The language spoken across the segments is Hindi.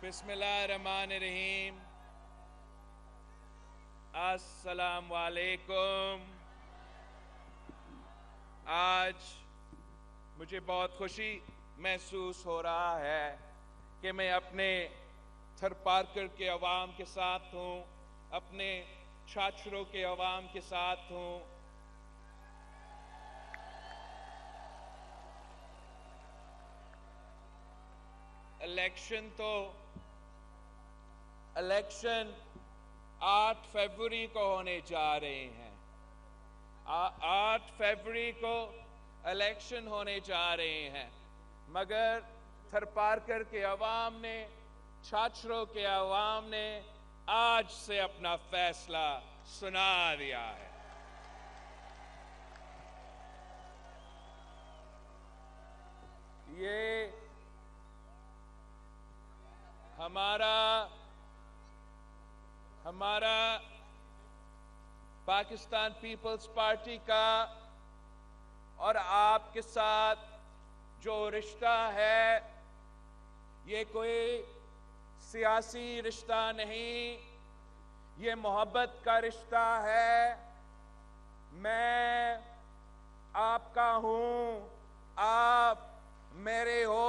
बिस्मिल्लाहिर्रहमानिर्रहीम। अस्सलाम वालेकुम। आज मुझे बहुत खुशी महसूस हो रहा है कि मैं अपने थरपारकर के अवाम के साथ हूँ, अपने छाछरों के अवाम के साथ हूँ। इलेक्शन 8 फरवरी को होने जा रहे हैं। 8 फरवरी को इलेक्शन होने जा रहे हैं, मगर थरपारकर के अवाम ने, छाछरों के अवाम ने आज से अपना फैसला सुना दिया है। ये हमारा पाकिस्तान पीपल्स पार्टी का और आपके साथ जो रिश्ता है, ये कोई सियासी रिश्ता नहीं, ये मोहब्बत का रिश्ता है। मैं आपका हूं, आप मेरे हो।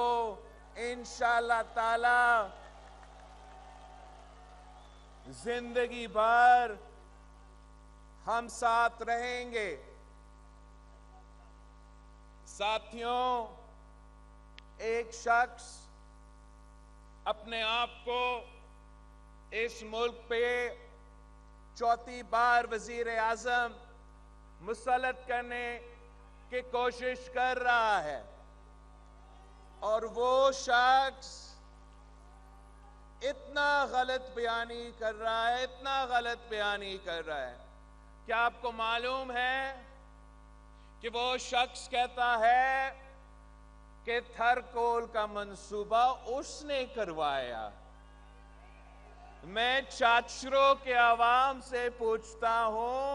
इंशाअल्लाह ताला जिंदगी भर हम साथ रहेंगे। साथियों, एक शख्स अपने आप को इस मुल्क पे चौथी बार वजीर आजम मुसल्लत करने की कोशिश कर रहा है, और वो शख्स इतना गलत बयानी कर रहा है, इतना गलत बयानी कर रहा है। क्या आपको मालूम है कि वो शख्स कहता है कि थरकोल का मंसूबा उसने करवाया। मैं छाछरों के अवाम से पूछता हूं,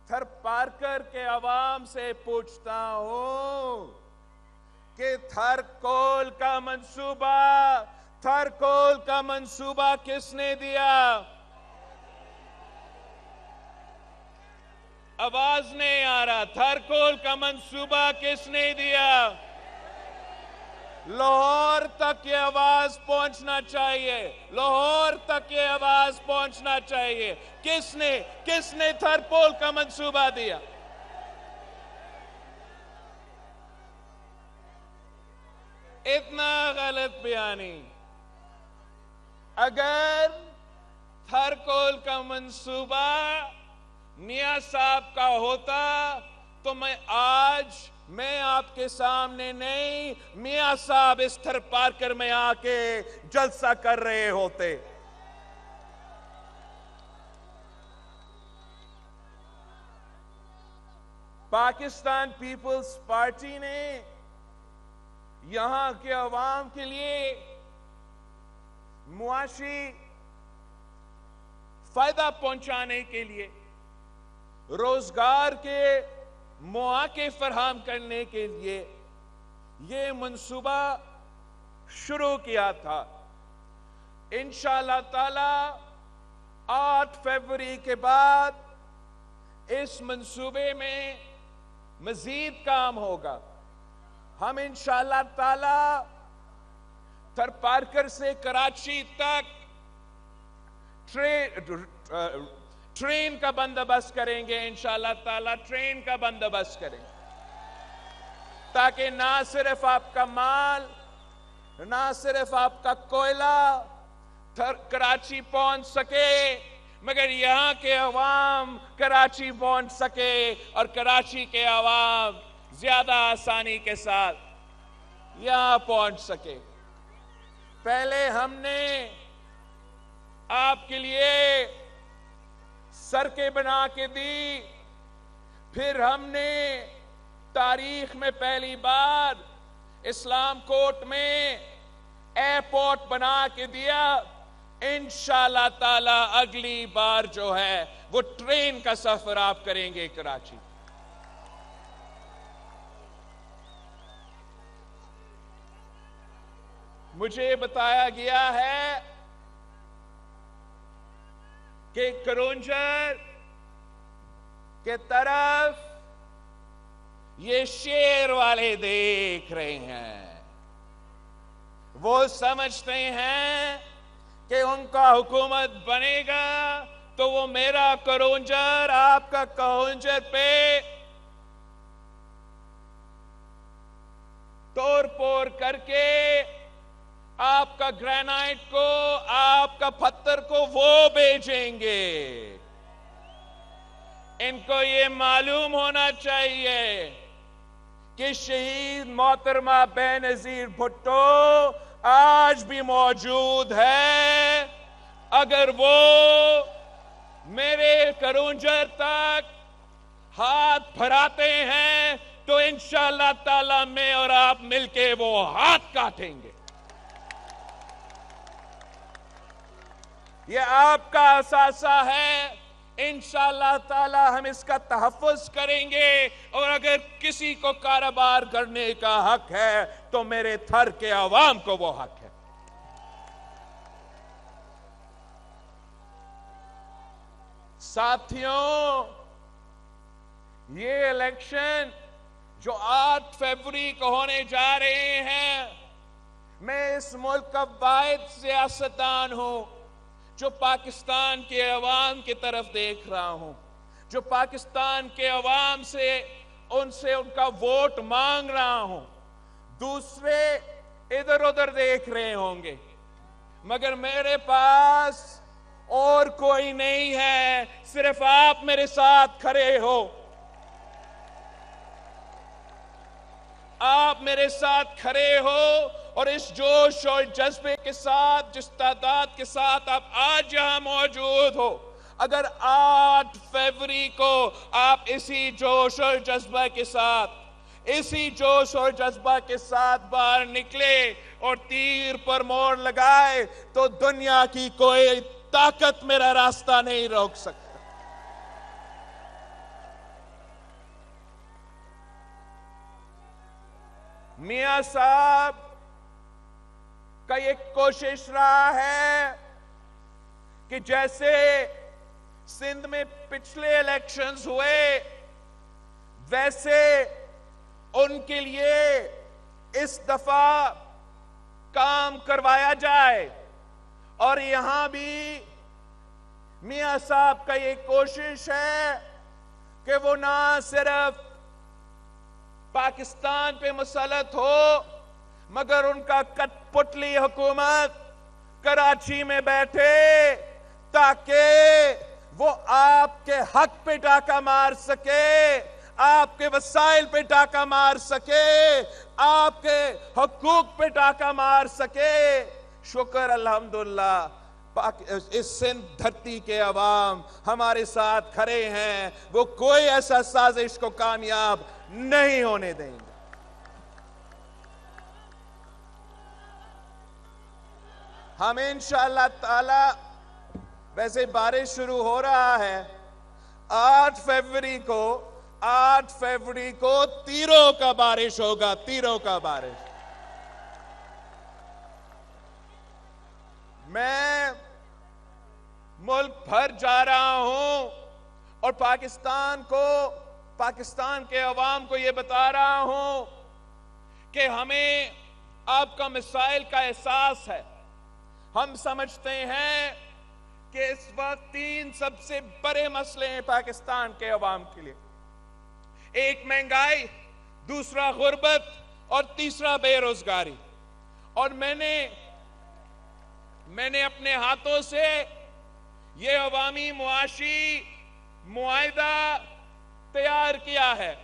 थरपारकर के अवाम से पूछता हूं कि थरकोल का मंसूबा किसने दिया? आवाज नहीं आ रहा। थरकोल का मंसूबा किसने दिया? लाहौर तक ये आवाज पहुंचना चाहिए, लाहौर तक ये आवाज पहुंचना चाहिए। किसने थरकोल का मंसूबा दिया? इतना गलत बयानी। अगर थरकोल का मंसूबा मियां साहब का होता तो मैं आपके सामने नहीं, मियां साहब इस थरपारकर में आके जलसा कर रहे होते। पाकिस्तान पीपल्स पार्टी ने यहां के अवाम के लिए मुआशी फायदा पहुंचाने के लिए, रोजगार के मौके फराहम करने के लिए ये मंसूबा शुरू किया था। इंशाअल्लाह ताला 8 फरवरी के बाद इस मंसूबे में मजीद काम होगा। हम इंशाअल्लाह ताला थरपारकर से कराची तक ट्रेन का बंदोबस्त करेंगे। इंशाअल्लाह ताला ट्रेन का बंदोबस्त करेंगे, ताकि ना सिर्फ आपका माल, ना सिर्फ आपका कोयला कराची पहुंच सके, मगर यहां के अवाम कराची पहुंच सके और कराची के अवाम ज्यादा आसानी के साथ यहां पहुंच सके। पहले हमने आपके लिए सड़कें बना के दी, फिर हमने तारीख में पहली बार इस्लाम कोर्ट में एयरपोर्ट बना के दिया। इंशाअल्लाह ताला अगली बार जो है वो ट्रेन का सफर आप करेंगे कराची। मुझे बताया गया है कि करोंजर के तरफ ये शेर वाले देख रहे हैं। वो समझते हैं कि उनका हुकूमत बनेगा तो वो मेरा करोंजर आपका करोंजर पे तोड़ फोड़ करके आपका ग्रेनाइट को, आपका पत्थर को वो बेचेंगे। इनको ये मालूम होना चाहिए कि शहीद मोहतरमा बेनजीर भुट्टो आज भी मौजूद है। अगर वो मेरे करोंजर तक हाथ फैलाते हैं तो इंशाअल्लाह ताला मैं और आप मिलके वो हाथ काटेंगे। ये आपका असासा है, इंशाअल्लाह ताला हम इसका तहफ़्फ़ुज़ करेंगे। और अगर किसी को कारोबार करने का हक है तो मेरे थर के अवाम को वो हक है। साथियों, ये इलेक्शन जो 8 फरवरी को होने जा रहे हैं, मैं इस मुल्क का वाहिद सियासतदान हूं जो पाकिस्तान के अवाम की तरफ देख रहा हूं, जो पाकिस्तान के अवाम से उनसे उनका वोट मांग रहा हूं। दूसरे इधर उधर देख रहे होंगे, मगर मेरे पास और कोई नहीं है, सिर्फ आप मेरे साथ खड़े हो। आप मेरे साथ खड़े हो और इस जोश और जज्बे के साथ, जिस तादाद के साथ आप आज यहां मौजूद हो, अगर 8 फरवरी को आप इसी जोश और जज्बा के साथ, इसी जोश और जज्बा के साथ बाहर निकले और तीर पर मोड़ लगाए तो दुनिया की कोई ताकत मेरा रास्ता नहीं रोक सकता। मियां साहब का एक कोशिश रहा है कि जैसे सिंध में पिछले इलेक्शंस हुए वैसे उनके लिए इस दफा काम करवाया जाए। और यहां भी मियां साहब का ये कोशिश है कि वो ना सिर्फ पाकिस्तान पे मुसल्लत हो, मगर उनका कठपुतली हुकूमत कराची में बैठे ताकि वो आपके हक पे डाका मार सके, आपके वसाइल पे डाका मार सके, आपके हुकूक पे डाका मार सके। शुक्र अल्हम्दुलिल्लाह इस सिंध धरती के अवाम हमारे साथ खड़े हैं, वो कोई ऐसा साजिश को कामयाब नहीं होने देंगे। हम इंशाअल्लाह ताला, वैसे बारिश शुरू हो रहा है, 8 फरवरी को तीरों का बारिश होगा, तीरों का बारिश। मैं मुल्क भर जा रहा हूं और पाकिस्तान के अवाम को यह बता रहा हूं कि हमें आपका मिसाइल का एहसास है। हम समझते हैं कि इस वक्त 3 सबसे बड़े मसले हैं पाकिस्तान के अवाम के लिए। एक महंगाई, दूसरा गुर्बत और तीसरा बेरोजगारी। और मैंने अपने हाथों से यह अवामी मुआशी मुआहिदा तैयार किया है।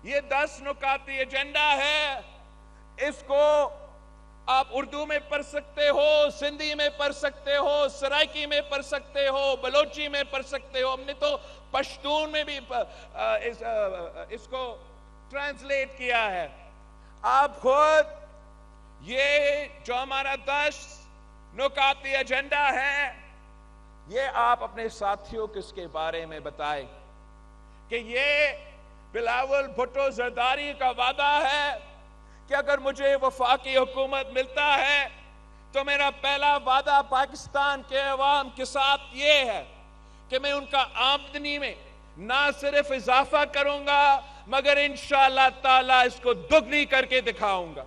यह 10 नुकाती एजेंडा है। इसको आप उर्दू में पढ़ सकते हो, सिंधी में पढ़ सकते हो, सराइकी में पढ़ सकते हो, बलोची में पढ़ सकते हो। हमने तो पश्तून में भी इसको ट्रांसलेट किया है। आप खुद ये जो हमारा 10 नुकाती एजेंडा है, ये आप अपने साथियों को इसके बारे में बताएं कि ये बिलावल भुट्टो जरदारी का वादा है कि अगर मुझे वफाकी हुकूमत मिलता है तो मेरा पहला वादा पाकिस्तान के अवाम के साथ ये है कि मैं उनका आमदनी में ना सिर्फ इजाफा करूंगा मगर इंशाअल्लाह ताला इसको दुगनी करके दिखाऊंगा।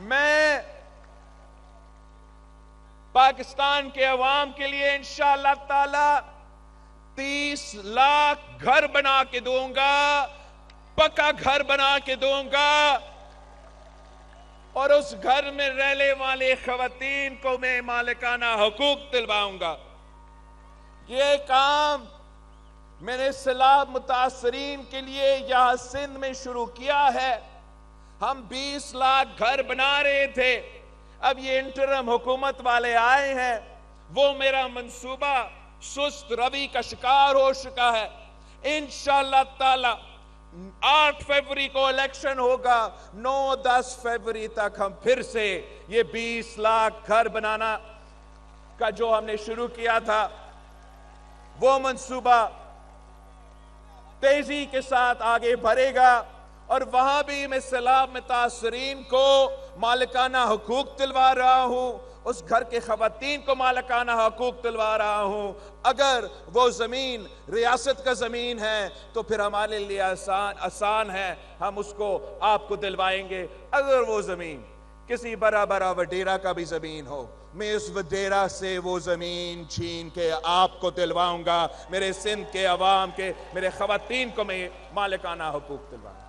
मैं पाकिस्तान के अवाम के लिए इंशाअल्लाह ताला 30 लाख घर बना के दूंगा, पक्का घर बना के दूंगा, और उस घर में रहने वाले खवातीन को मैं मालिकाना हुकूक दिलवाऊंगा। ये काम मैंने सैलाब मुतासरीन के लिए यहां सिंध में शुरू किया है। हम 20 लाख घर बना रहे थे, अब ये इंटरम हुकूमत वाले आए हैं, वो मेरा मंसूबा सुस्त रवि का शिकार हो चुका है। इंशाअल्लाह ताला 8 फरवरी को इलेक्शन होगा, 9-10 फरवरी तक हम फिर से ये 20 लाख घर बनाना का जो हमने शुरू किया था वो मंसूबा तेजी के साथ आगे बढ़ेगा। और वहां भी मैं सैलाब मुतासरीन को मालिकाना हुकूक दिलवा रहा हूं, उस घर के खवातीन को मालिकाना हुकूक दिलवा रहा हूं। अगर वो जमीन रियासत का जमीन है तो फिर हमारे लिए आसान है, हम उसको आपको दिलवाएंगे। अगर वो जमीन किसी बड़ा बड़ा वडेरा का भी जमीन हो, मैं उस वडेरा से वो जमीन छीन के आपको दिलवाऊंगा। मेरे सिंध के अवाम के, मेरे खवातीन को मैं मालिकाना हुकूक दिलवाऊंगा।